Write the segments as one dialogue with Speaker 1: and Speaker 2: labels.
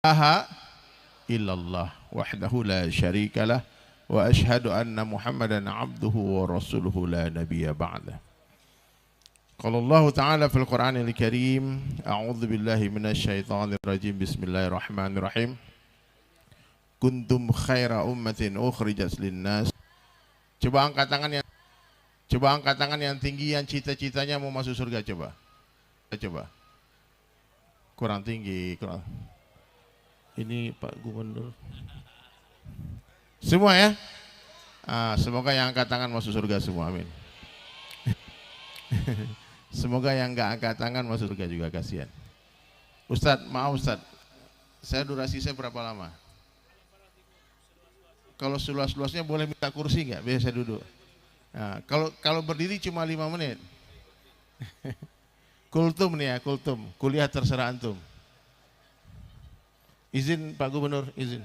Speaker 1: ilaha illallah wahdahu la syarikalah wa ashhadu anna Muhammadan abduhu wa rasuluhu la nabiyya ba'dah. Qala Allah Ta'ala fil Qur'anil Karim, a'udzu billahi minasyaitonir rajim. Bismillahirrahmanirrahim. Kuntum khaira ummatin ukhrijat linnas. Coba angkat tangan yang tinggi, yang cita-citanya mau masuk surga. Coba. Kurang tinggi, kurang. Ini Pak Gubernur. Semua ya? Semoga yang angkat tangan masuk surga semua, amin. Semoga yang enggak angkat tangan masuk surga juga, kasihan. Ustadz, maaf Ustadz, durasi saya berapa lama? Kalau seluas-luasnya boleh minta kursi enggak? Biar saya duduk. Nah, kalau berdiri cuma 5 menit. Kultum nih ya, kultum. Kuliah terserah antum. Izin Pak Gubernur, izin.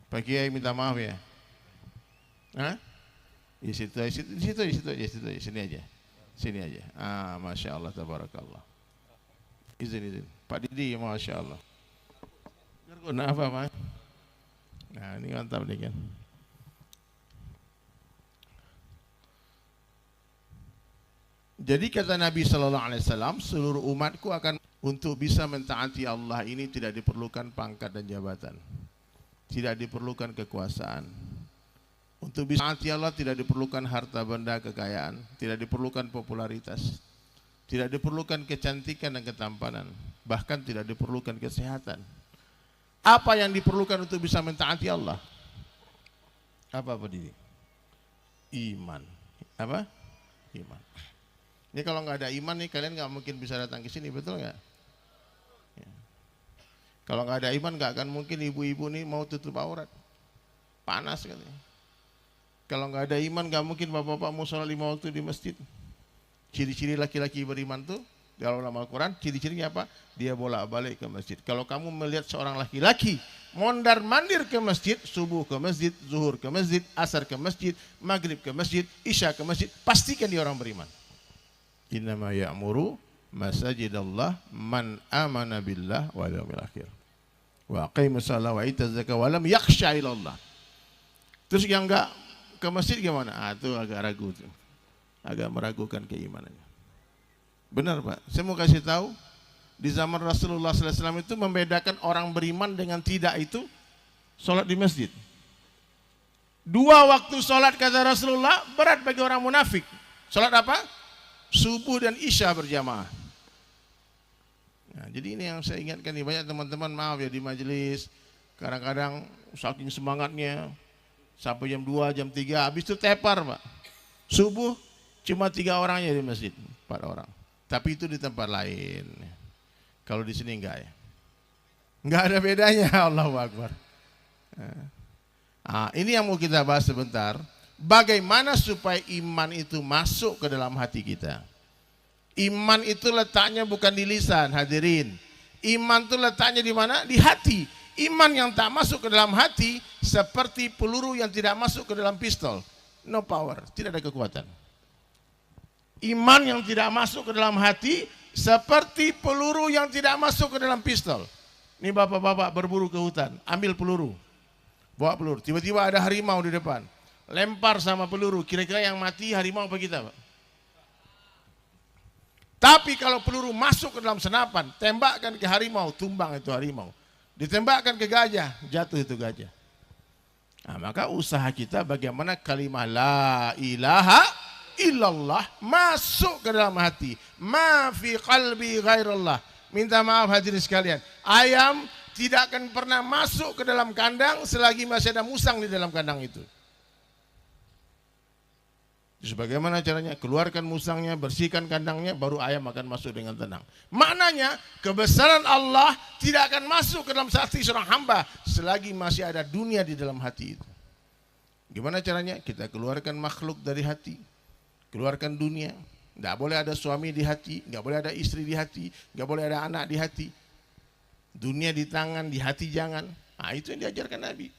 Speaker 1: Pak Kiai minta maaf ya. Di situ aja, sini aja. Masya Allah, tabarakallah. Izin. Pak Didi, masya Allah. Apa Pak? Nah, ini mantap nih kan. Jadi kata Nabi Sallallahu Alaihi Wasallam, seluruh umatku akan untuk bisa mentaati Allah ini tidak diperlukan pangkat dan jabatan, tidak diperlukan kekuasaan. Untuk bisa mentaati Allah tidak diperlukan harta benda kekayaan, tidak diperlukan popularitas, tidak diperlukan kecantikan dan ketampanan, bahkan tidak diperlukan kesehatan. Apa yang diperlukan untuk bisa mentaati Allah? Apa ini? Iman. Apa? Iman. Ini kalau nggak ada iman nih kalian nggak mungkin bisa datang ke sini, betul nggak? Ya. Kalau nggak ada iman nggak akan mungkin ibu-ibu nih mau tutup aurat, panas katanya. Kalau nggak ada iman nggak mungkin bapak-bapak mau sholat 5 waktu di masjid. Ciri-ciri laki-laki beriman tuh dalam Al-Quran, ciri-cirinya apa? Dia bolak-balik ke masjid. Kalau kamu melihat seorang laki-laki mondar-mandir ke masjid, subuh ke masjid, zuhur ke masjid, asar ke masjid, maghrib ke masjid, isya ke masjid, pastikan dia orang beriman. Innama ya'muru masajidallah man amana billah wal yawmil akhir wa aqimus shalah wa itaz zakah wa lam yakhsha illallah. Terus yang enggak ke masjid gimana? Itu agak ragu tuh. Agak meragukan keimanannya. Benar Pak, saya mau kasih tahu di zaman Rasulullah SAW itu membedakan orang beriman dengan tidak itu sholat di masjid. 2 waktu sholat kata Rasulullah berat bagi orang munafik. Sholat apa? Subuh dan isya berjamaah. Nah, jadi ini yang saya ingatkan nih, banyak teman-teman maaf ya di majelis kadang-kadang saking semangatnya sampai jam 2, jam 3 habis itu tepar Pak. Subuh cuma 3 orangnya di masjid, 4 orang. Tapi itu di tempat lain. Kalau di sini enggak ya. Enggak ada bedanya. Allahu Akbar. Ini yang mau kita bahas sebentar. Bagaimana supaya iman itu masuk ke dalam hati kita? Iman itu letaknya bukan di lisan, hadirin. Iman itu letaknya di mana? Di hati. Iman yang tak masuk ke dalam hati seperti peluru yang tidak masuk ke dalam pistol. No power, tidak ada kekuatan. Iman yang tidak masuk ke dalam hati seperti peluru yang tidak masuk ke dalam pistol. Ini bapak-bapak berburu ke hutan, ambil peluru, bawa peluru. Tiba-tiba ada harimau di depan. Lempar sama peluru, kira-kira yang mati harimau apa kita Pak? Tapi kalau peluru masuk ke dalam senapan, tembakkan ke harimau, tumbang itu harimau. Ditembakkan ke gajah, jatuh itu gajah. Nah, maka usaha kita bagaimana kalimat la ilaha illallah masuk ke dalam hati. Ma fi qalbi ghairallah. Minta maaf hadirin sekalian, ayam tidak akan pernah masuk ke dalam kandang selagi masih ada musang di dalam kandang itu. Bagaimana caranya? Keluarkan musangnya, bersihkan kandangnya, baru ayam akan masuk dengan tenang. Maknanya kebesaran Allah tidak akan masuk ke dalam hati seorang hamba selagi masih ada dunia di dalam hati itu. Gimana caranya? Kita keluarkan makhluk dari hati, keluarkan dunia. Tidak boleh ada suami di hati, nggak boleh ada istri di hati, nggak boleh ada anak di hati. Dunia di tangan, di hati jangan. Itu yang diajarkan Nabi.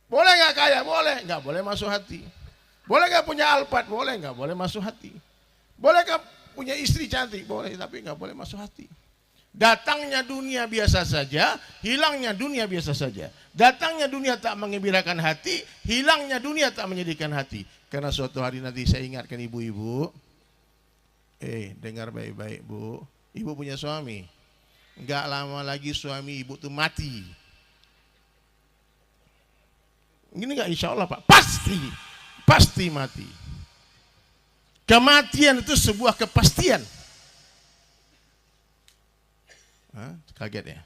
Speaker 1: Boleh nggak kaya? Boleh, nggak boleh masuk hati. Boleh nggak punya Alphard? Boleh, nggak boleh masuk hati. Boleh nggak punya istri cantik? Boleh, tapi nggak boleh masuk hati. Datangnya dunia biasa saja, hilangnya dunia biasa saja. Datangnya dunia tak menggembirakan hati, hilangnya dunia tak menyedihkan hati. Karena suatu hari nanti saya ingatkan ibu-ibu, dengar baik-baik bu, ibu punya suami, nggak lama lagi suami ibu tuh mati. Ini nggak insya Allah Pak, pasti mati. Kematian itu sebuah kepastian. Hah? Kaget ya?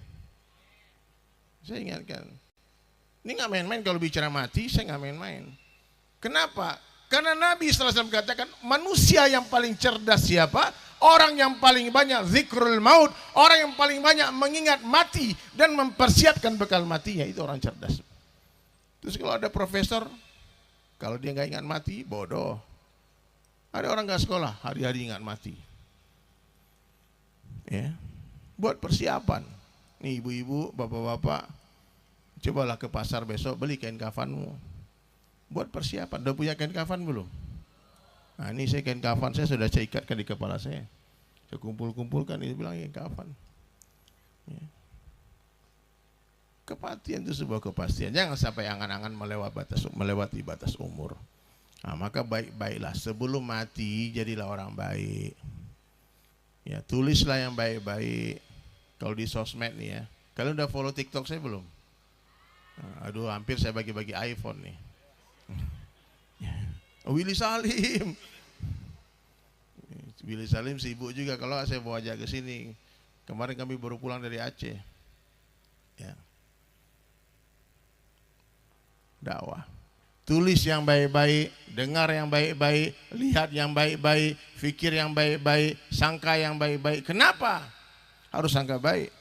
Speaker 1: Saya ingatkan, ini nggak main-main kalau bicara mati, saya nggak main-main. Kenapa? Karena Nabi SAW katakan manusia yang paling cerdas siapa? Orang yang paling banyak zikrul maut, orang yang paling banyak mengingat mati dan mempersiapkan bekal matinya, itu orang cerdas. Terus kalau ada profesor, kalau dia nggak ingat mati, bodoh. Ada orang nggak sekolah, hari-hari ingat mati. Ya, buat persiapan. Nih ibu-ibu, bapak-bapak, cobalah ke pasar besok beli kain kafanmu. Buat persiapan. Udah punya kain kafan belum? Nah ini saya kain kafan saya sudah saya ikatkan di kepala saya. Saya kumpul-kumpulkan, ini bilang kain kafan. Ya. Kematian itu sebuah kepastian. Jangan sampai angan-angan melewati batas umur. Nah, maka baik-baiklah sebelum mati jadilah orang baik. Ya, tulislah yang baik-baik. Kalau di sosmed nih ya. Kalian udah follow TikTok saya belum? Nah, aduh, hampir saya bagi-bagi iPhone nih. Willy Salim. Willy Salim sibuk juga kalau saya bawa aja ke sini. Kemarin kami baru pulang dari Aceh. Ya. Dakwah. Tulis yang baik-baik, dengar yang baik-baik, lihat yang baik-baik, fikir yang baik-baik, sangka yang baik-baik. Kenapa harus sangka baik?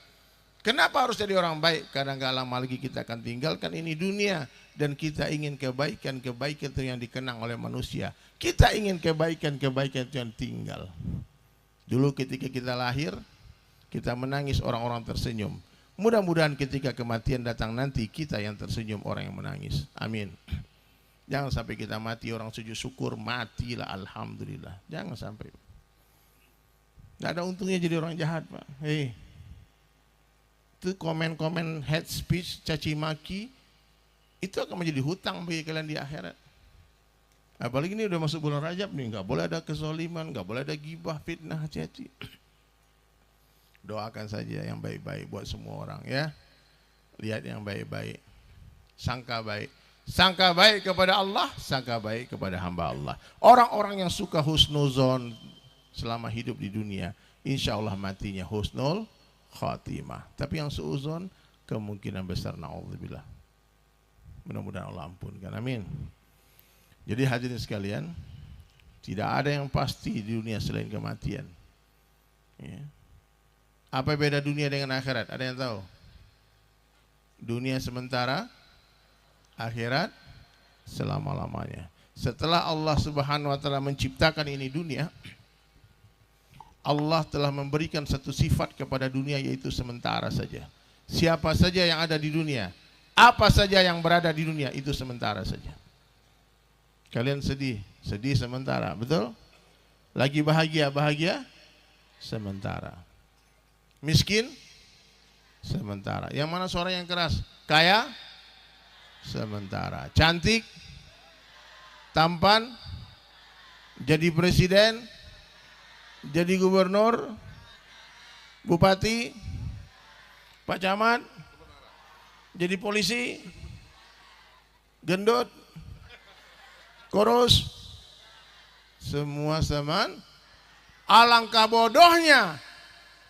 Speaker 1: Kenapa harus jadi orang baik? Karena gak lama lagi kita akan tinggalkan ini dunia. Dan kita ingin kebaikan-kebaikan itu yang dikenang oleh manusia. Kita ingin kebaikan-kebaikan itu yang tinggal. Dulu ketika kita lahir, kita menangis, orang-orang tersenyum. Mudah-mudahan ketika kematian datang nanti, kita yang tersenyum, orang yang menangis. Amin. Jangan sampai kita mati, orang sujud syukur, matilah alhamdulillah. Jangan sampai. Gak ada untungnya jadi orang jahat Pak. Itu komen-komen hate speech, caci maki, itu akan menjadi hutang bagi kalian di akhirat. Apalagi ini udah masuk bulan Rajab nih, nggak boleh ada kezaliman, nggak boleh ada gibah, fitnah, hati-hati. Doakan saja yang baik-baik buat semua orang ya. Lihat yang baik-baik, sangka baik. Sangka baik kepada Allah, sangka baik kepada hamba Allah. Orang-orang yang suka husnuzon selama hidup di dunia, insya Allah matinya husnul khatimah. Tapi yang suuzon kemungkinan besar na'udzubillah. Mudah-mudahan Allah ampunkan. Amin. Jadi hadirin sekalian, tidak ada yang pasti di dunia selain kematian. Ya. Apa beda dunia dengan akhirat? Ada yang tahu? Dunia sementara, akhirat selama-lamanya. Setelah Allah Subhanahu wa taala menciptakan ini dunia, Allah telah memberikan satu sifat kepada dunia, yaitu sementara saja. Siapa saja yang ada di dunia, apa saja yang berada di dunia, itu sementara saja. Kalian sedih, sedih sementara, betul? Lagi bahagia, bahagia sementara. Miskin sementara. Yang mana suara yang keras? Kaya sementara. Cantik, tampan, jadi presiden, jadi gubernur, bupati, Pak Camat, jadi polisi, gendut, kurus, semua zaman. Alangkah bodohnya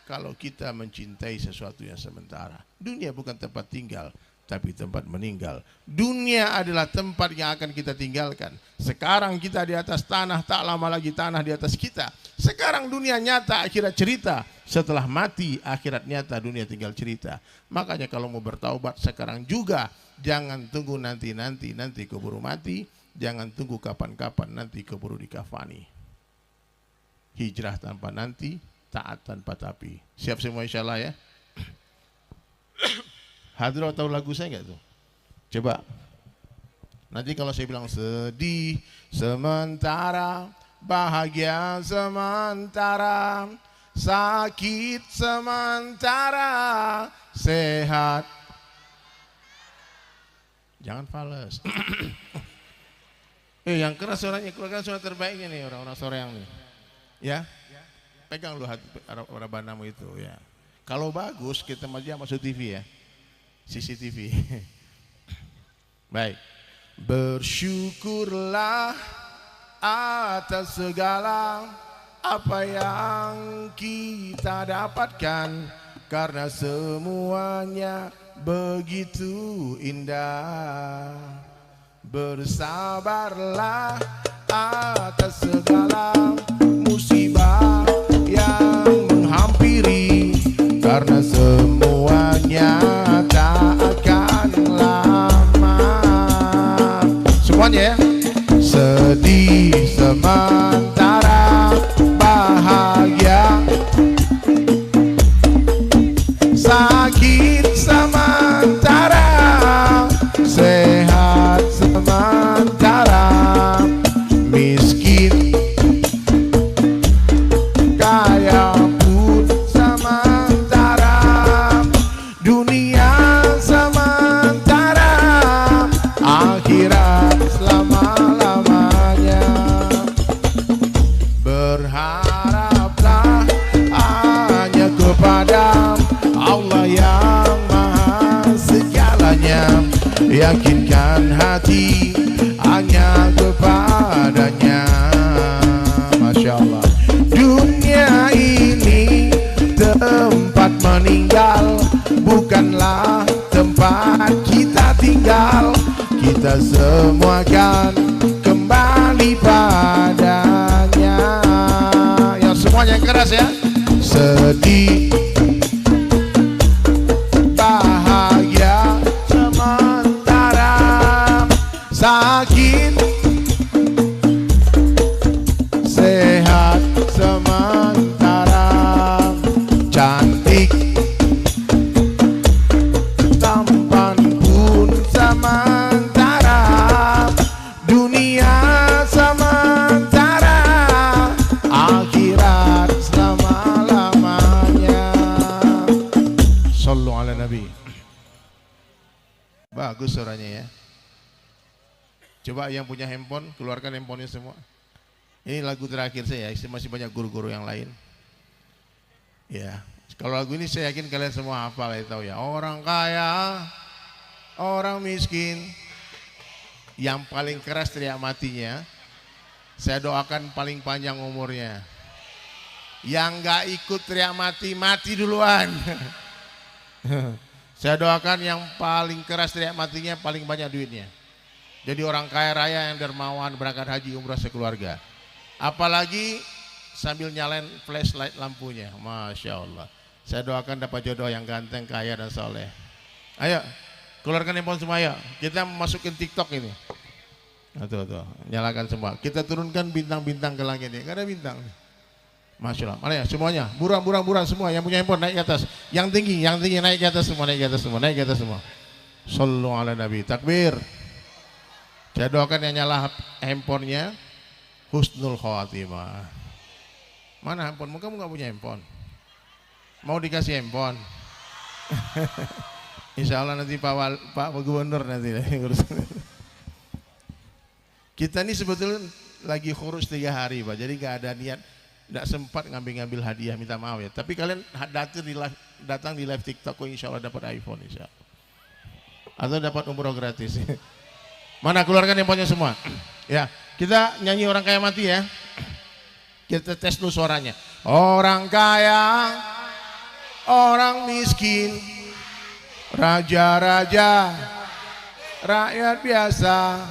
Speaker 1: kalau kita mencintai sesuatu yang sementara. Dunia bukan tempat tinggal, tapi tempat meninggal. Dunia adalah tempat yang akan kita tinggalkan. Sekarang kita di atas tanah, tak lama lagi tanah di atas kita. Sekarang dunia nyata, akhirat cerita. Setelah mati, akhirat nyata, dunia tinggal cerita. Makanya kalau mau bertaubat sekarang juga, jangan tunggu nanti keburu mati. Jangan tunggu kapan-kapan nanti keburu dikafani. Hijrah tanpa nanti, taat tanpa tapi. Siap semua insyaallah ya. Hadroh tahu lagu saya enggak tuh? Coba. Nanti kalau saya bilang sedih sementara, bahagia sementara, sakit sementara, sehat. Jangan fales. Yang keras suaranya, keluarkan suara terbaiknya nih orang-orang Soreang nih. Ya, pegang lu hati banamu itu ya. Kalau bagus kita maju masuk TV ya, CCTV. Baik, bersyukurlah atas segala apa yang kita dapatkan, karena semuanya begitu indah. Bersabarlah atas segala musibah yang menghampiri, karena semuanya tak akan lama. Semuanya ya. Sedih sementara, bahagia, sakit sementara, sehat sementara, miskin kaya pun sementara, dunia sementara, akhirat selama-lamanya. Berharaplah hanya kepada Allah yang maha segalanya, yakinkan hati hanya kepadanya. Masya Allah. Dunia ini tempat meninggal, bukanlah tempat kita tinggal. Kita semua kan kembali padanya. Yang semuanya keras ya. Sedih, bahagia sementara, sakit, sehat sementara, cantik, tampan pun sementara, dunia sementara, akhirat selama-lamanya. Sallu ala Nabi. Bagus suaranya ya. Coba yang punya handphone, keluarkan handphonenya semua. Ini lagu terakhir saya, masih banyak guru-guru yang lain. Ya, kalau lagu ini saya yakin kalian semua hafal ya, tahu ya. Orang kaya, orang miskin, yang paling keras teriak matinya, saya doakan paling panjang umurnya. Yang nggak ikut teriak mati, mati duluan. Saya doakan yang paling keras teriak matinya, paling banyak duitnya. Jadi orang kaya raya yang dermawan, berangkat haji umrah sekeluarga. Apalagi sambil nyalain flashlight lampunya. Masya Allah. Saya doakan dapat jodoh yang ganteng, kaya dan soleh. Ayo, keluarkan handphone semua ya. Kita masukin TikTok ini. Tuh, nyalakan semua. Kita turunkan bintang-bintang ke langit ini. Gak ada bintang. Masya Allah. Mana ya semuanya? Buruan semua. Yang punya handphone naik ke atas. Yang tinggi naik ke atas semua. Naik ke atas semua. Sallu ala Nabi. Takbir. Saya doakan yang nyala handphonenya husnul khawatimah. Mana handphonemu? Kamu gak punya handphone? Mau dikasih handphone? Insya Allah nanti Pak Gubernur nanti kita ini sebetulnya lagi khurus 3 hari Pak. Jadi gak ada niat, gak sempat ngambil hadiah, minta maaf ya. Tapi kalian datang di live TikTok, insya Allah dapat iPhone insya Allah. Atau dapat umroh gratis. Mana keluarkan handphonenya semua. Ya, kita nyanyi orang kaya mati ya. Kita tes dulu suaranya. Orang kaya, orang miskin, raja-raja, rakyat biasa,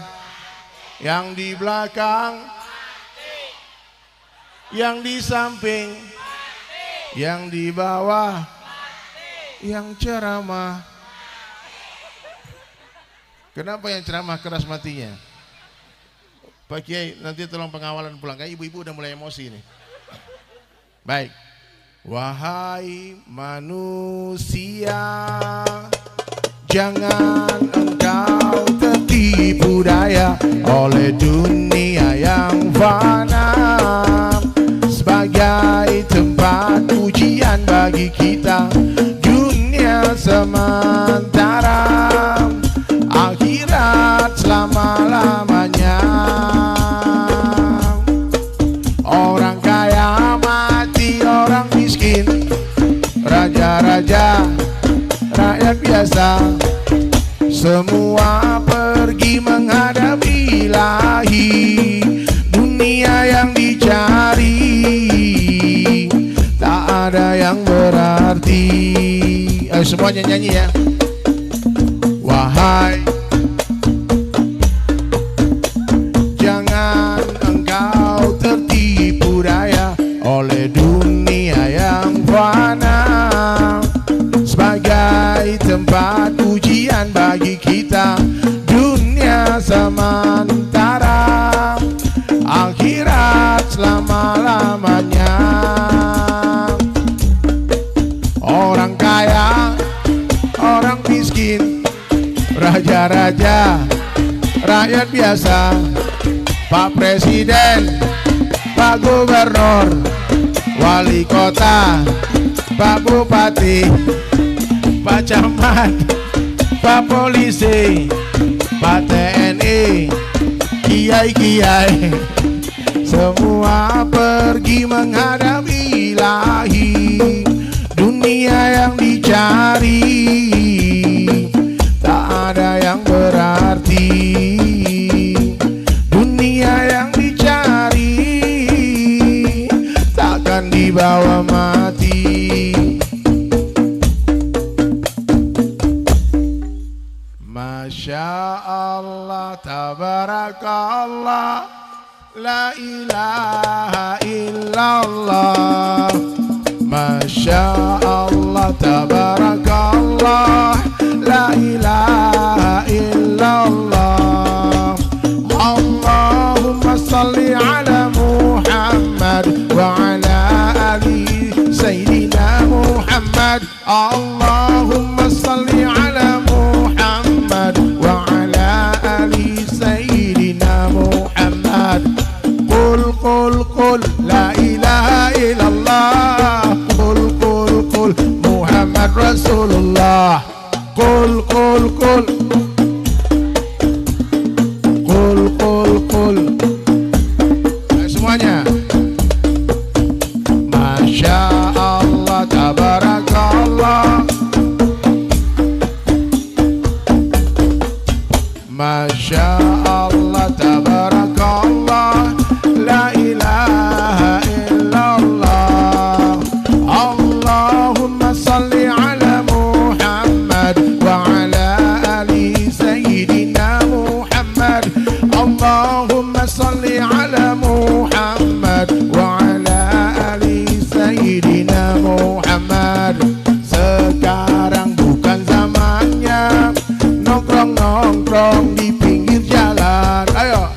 Speaker 1: yang di belakang, yang di samping, yang di bawah, yang ceramah. Kenapa yang ceramah keras matinya? Pak Kiai, nanti tolong pengawalan pulang. Kayak ibu-ibu udah mulai emosi nih. Baik. Wahai manusia, jangan engkau tertipu daya oleh dunia yang fana sebagai tempat bagi kita. Dunia sementara, akhirat selama-lamanya. Orang kaya mati, orang miskin, raja-raja, rakyat biasa, semua pergi menghadap Ilahi. Dunia yang dicari, tak ada yang berarti. Ayo semuanya nyanyi ya. Wahai, jangan engkau tertipu daya oleh dunia yang fana, sebagai tempat ujian bagi kita. Dunia sementara, akhirat selama-lamanya. Orang kaya, orang miskin, raja-raja, rakyat biasa, Pak Presiden, Pak Gubernur, Wali Kota, Pak Bupati, Pak Camat, Pak Polisi, Pak TNI, Kiai-kiai, semua pergi menghadap Ilahi. Dunia yang dicari, tak ada yang berarti. Dunia yang dicari, takkan dibawa mati. Masya Allah, tabarakallah, la ilaha illallah. Masya Allah, tabarakallah, la ilaha illallah. Allahumma salli ala Muhammad wa ala ali Sayyidina Muhammad. Allahumma salli ala Muhammad wa ala ali Sayyidina Muhammad. Qul la ilaha illallah, qul Muhammad Rasulullah. Qul semuanya. Masya Allah, tabarakallah, Masya Allah, tabarakallah, la ilaha illallah. Allahumma salli ala Muhammad wa ala ali Sayyidina Muhammad. Allahumma salli ala Muhammad wa ala ali Sayyidina Muhammad. Sekarang bukan zamannya nongkrong-nongkrong di pinggir jalan. Ayo.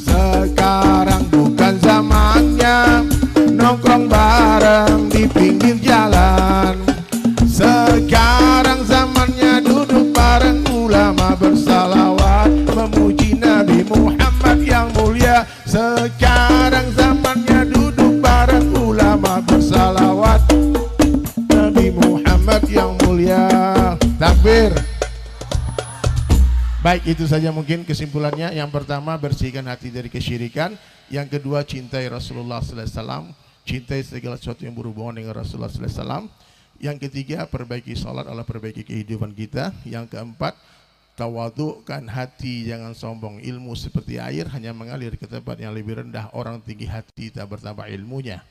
Speaker 1: Sekarang bukan zamannya nongkrong bareng di pinggir jalan. Sekarang zamannya duduk bareng ulama bersalawat, memuji Nabi Muhammad yang mulia. Sekarang zamannya duduk bareng ulama bersalawat, Nabi Muhammad yang mulia. Takbir. Baik, itu saja mungkin kesimpulannya. Yang pertama, bersihkan hati dari kesyirikan. Yang kedua, cintai Rasulullah SAW, cintai segala sesuatu yang berhubungan dengan Rasulullah SAW. Yang ketiga, perbaiki salat, Allah perbaiki kehidupan kita. Yang keempat, tawadukkan hati, jangan sombong. Ilmu seperti air hanya mengalir ke tempat yang lebih rendah. Orang tinggi hati tak bertambah ilmunya.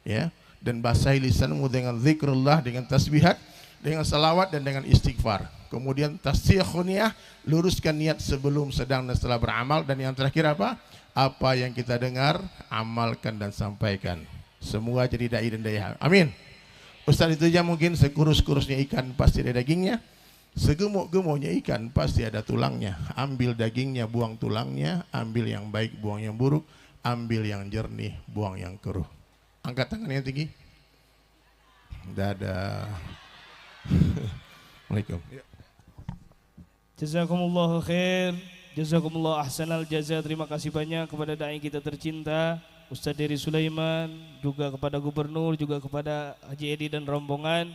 Speaker 1: Ya. Dan basahi lisanmu dengan zikrullah, dengan tasbihat, dengan salawat dan dengan istighfar. Kemudian tasdiqun niyah, luruskan niat sebelum, sedang dan setelah beramal. Dan yang terakhir apa? Apa yang kita dengar, amalkan dan sampaikan. Semua jadi dai dan daya. Amin. Ustaz, itu aja mungkin. Sekurus-kurusnya ikan pasti ada dagingnya. Segemuk-gemuknya ikan pasti ada tulangnya. Ambil dagingnya, buang tulangnya. Ambil yang baik, buang yang buruk. Ambil yang jernih, buang yang keruh. Angkat tangan yang tinggi. Dadah. Assalamualaikum.
Speaker 2: Jazakumullah khair, jazakumullah ahsanal jaza. Terima kasih banyak kepada dai kita tercinta Ustadz Dery Sulaiman, juga kepada Gubernur, juga kepada Haji Edi dan rombongan,